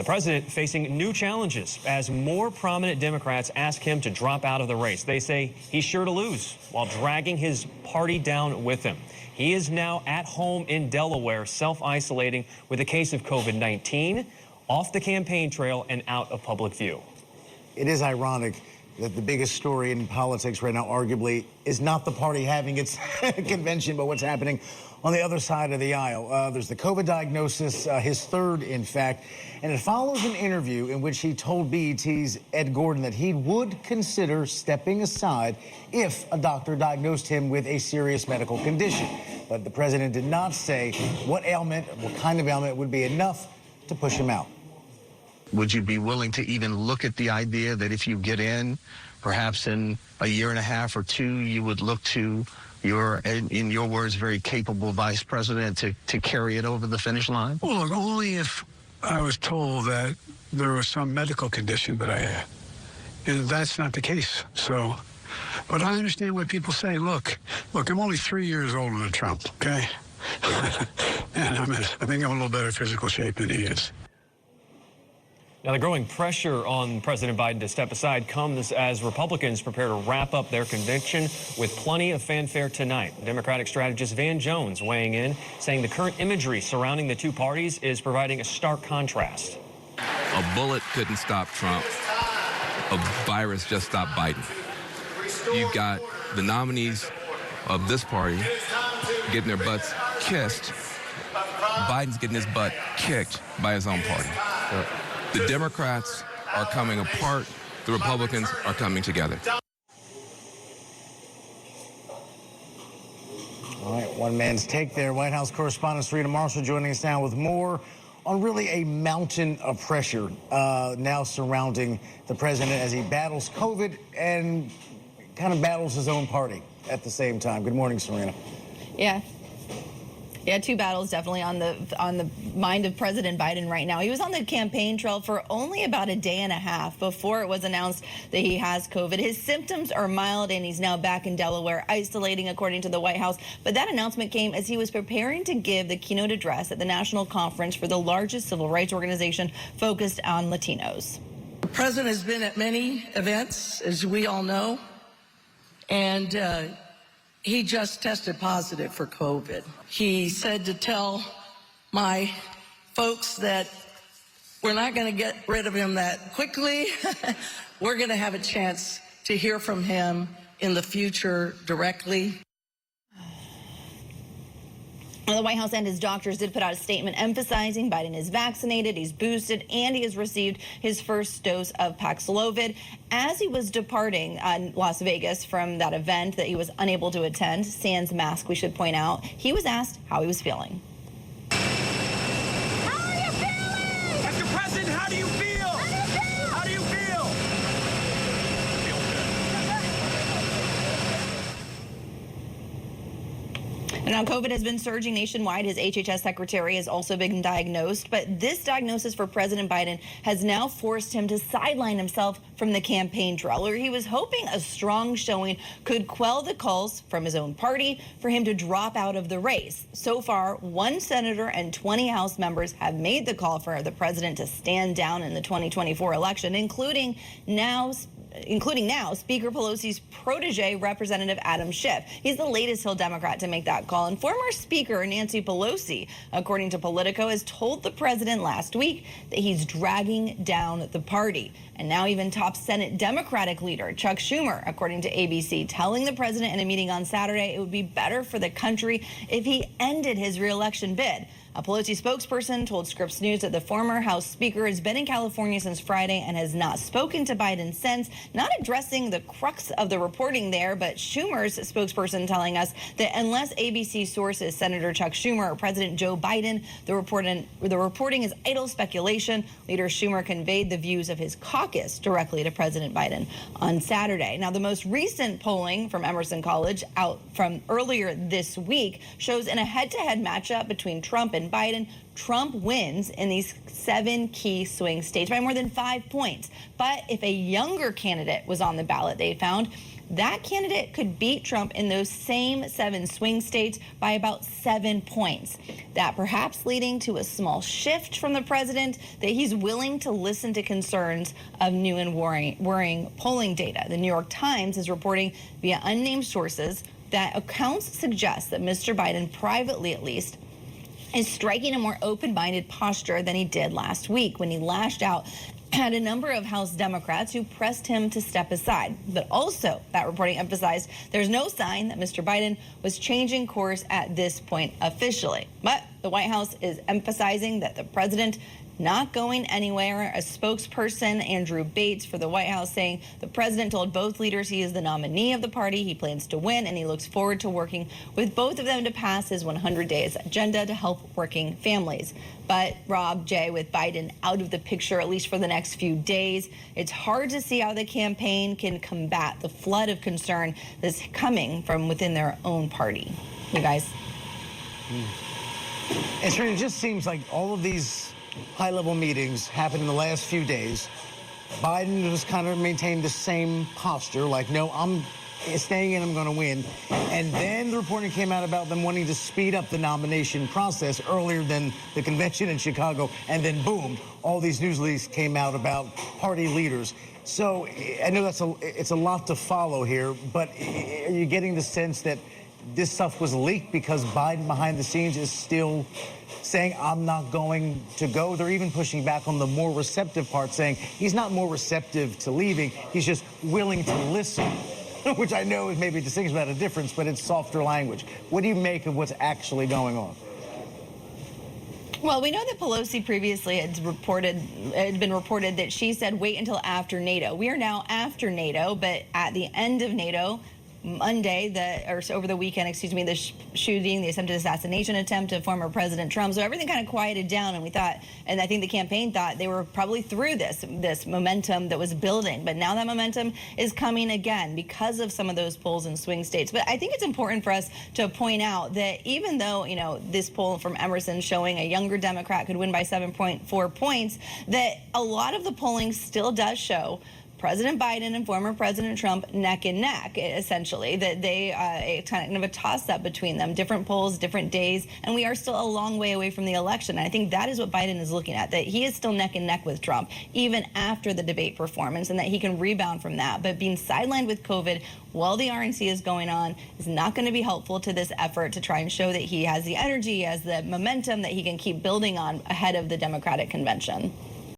The president facing new challenges as more prominent Democrats ask him to drop out of the race. They say he's sure to lose while dragging his party down with him. He is now at home in Delaware, self-isolating with a case of COVID-19, off the campaign trail and out of public view. It is ironic that the biggest story in politics right now, arguably, is not the party having its convention, but what's happening on the other side of the aisle. There's the COVID diagnosis, his third, in fact, and it follows an interview in which he told BET's Ed Gordon that he would consider stepping aside if a doctor diagnosed him with a serious medical condition. But the president did not say what ailment, what kind of ailment would be enough to push him out. Would you be willing to even look at the idea that if you get in, perhaps in a year and a half or two, you would look to your, in your words, very capable vice president to carry it over the finish line? Well, look, only if I was told that there was some medical condition that I had. And that's not the case. So, but I understand what people say. Look, I'm only 3 years older than Trump, okay? And I think I'm in a little better physical shape than he is. Now, the growing pressure on President Biden to step aside comes as Republicans prepare to wrap up their convention with plenty of fanfare tonight. Democratic strategist Van Jones weighing in, saying the current imagery surrounding the two parties is providing a stark contrast. A bullet couldn't stop Trump. A virus just stopped Biden. You've got the nominees of this party getting their butts kissed. Biden's getting his butt kicked by his own party. The Democrats are coming apart. The Republicans are coming together. All right, one man's take there. White House correspondent Serena Marshall joining us now with more on really a mountain of pressure now surrounding the president as he battles COVID and kind of battles his own party at the same time. Good morning, Serena. Yeah, two battles definitely on the mind of President Biden right now. He was on the campaign trail for only about a day and a half before it was announced that he has COVID. His symptoms are mild, and he's now back in Delaware, isolating, according to the White House. But that announcement came as he was preparing to give the keynote address at the national conference for the largest civil rights organization focused on Latinos. The president has been at many events, as we all know, and he just tested positive for COVID. He said to tell my folks that we're not going to get rid of him that quickly. We're going to have a chance to hear from him in the future directly. The White House and his doctors did put out a statement emphasizing Biden is vaccinated, he's boosted, and he has received his first dose of Paxlovid. As he was departing Las Vegas from that event that he was unable to attend, sans mask, we should point out, he was asked how he was feeling. How are you feeling? Mr. President, how do you feel? How do you feel? And now COVID has been surging nationwide. His HHS secretary has also been diagnosed. But this diagnosis for President Biden has now forced him to sideline himself from the campaign trail, where he was hoping a strong showing could quell the calls from his own party for him to drop out of the race. So far, 1 senator and 20 House members have made the call for the president to stand down in the 2024 election, including now Speaker Pelosi's protege, Representative Adam Schiff. He's the latest Hill Democrat to make that call. And former Speaker Nancy Pelosi, according to Politico, has told the president last week that he's dragging down the party. And now even top Senate Democratic leader Chuck Schumer, according to ABC, telling the president in a meeting on Saturday it would be better for the country if he ended his re-election bid. A Pelosi spokesperson told Scripps News that the former House Speaker has been in California since Friday and has not spoken to Biden since, not addressing the crux of the reporting there, but Schumer's spokesperson telling us that unless ABC sources Senator Chuck Schumer or President Joe Biden, the reporting is idle speculation. Leader Schumer conveyed the views of his caucus directly to President Biden on Saturday. Now, the most recent polling from Emerson College out from earlier this week shows in a head-to-head matchup between Trump and Biden, Trump wins in these 7 key swing states by more than 5 points. But if a younger candidate was on the ballot, they found that candidate could beat Trump in those same 7 swing states by about 7 points. That perhaps leading to a small shift from the president that he's willing to listen to concerns of new and worrying polling data. The New York Times is reporting via unnamed sources that accounts suggest that Mr. Biden, privately at least, is striking a more open-minded posture than he did last week when he lashed out at a number of House Democrats who pressed him to step aside. But also, that reporting emphasized there's no sign that Mr. Biden was changing course at this point officially. But the White House is emphasizing that the president not going anywhere. A spokesperson, Andrew Bates, for the White House, saying the president told both leaders he is the nominee of the party, he plans to win, and he looks forward to working with both of them to pass his 100 days agenda to help working families. But Rob, Jay, with Biden out of the picture, at least for the next few days, it's hard to see how the campaign can combat the flood of concern that's coming from within their own party. You guys? And it just seems like all of these high-level meetings happened in the last few days. Biden just kind of maintained the same posture, like, no, I'm staying in, I'm going to win. And then the reporting came out about them wanting to speed up the nomination process earlier than the convention in Chicago. And then, boom, all these news leaks came out about party leaders. So I know it's a lot to follow here, but are you getting the sense that this stuff was leaked because Biden behind the scenes is still saying, I'm not going to go? They're even pushing back on the more receptive part, saying he's not more receptive to leaving, he's just willing to listen, which I know is maybe a distinction about a difference, but it's softer language. What do you make of what's actually going on? Well, we know that Pelosi previously had been reported that she said wait until after NATO. We are now after NATO, but at the end of NATO, Monday, over the weekend, the shooting, the attempted assassination attempt of former President Trump. So everything kind of quieted down, and we thought, and I think the campaign thought they were probably through this momentum that was building. But now that momentum is coming again because of some of those polls in swing states. But I think it's important for us to point out that even though, this poll from Emerson showing a younger Democrat could win by 7.4 points, that a lot of the polling still does show President Biden and former President Trump neck and neck, essentially, that they kind of a toss-up between them, different polls, different days, and we are still a long way away from the election. And I think that is what Biden is looking at, that he is still neck and neck with Trump, even after the debate performance, and that he can rebound from that. But being sidelined with COVID while the RNC is going on is not going to be helpful to this effort to try and show that he has the energy, has the momentum that he can keep building on ahead of the Democratic convention.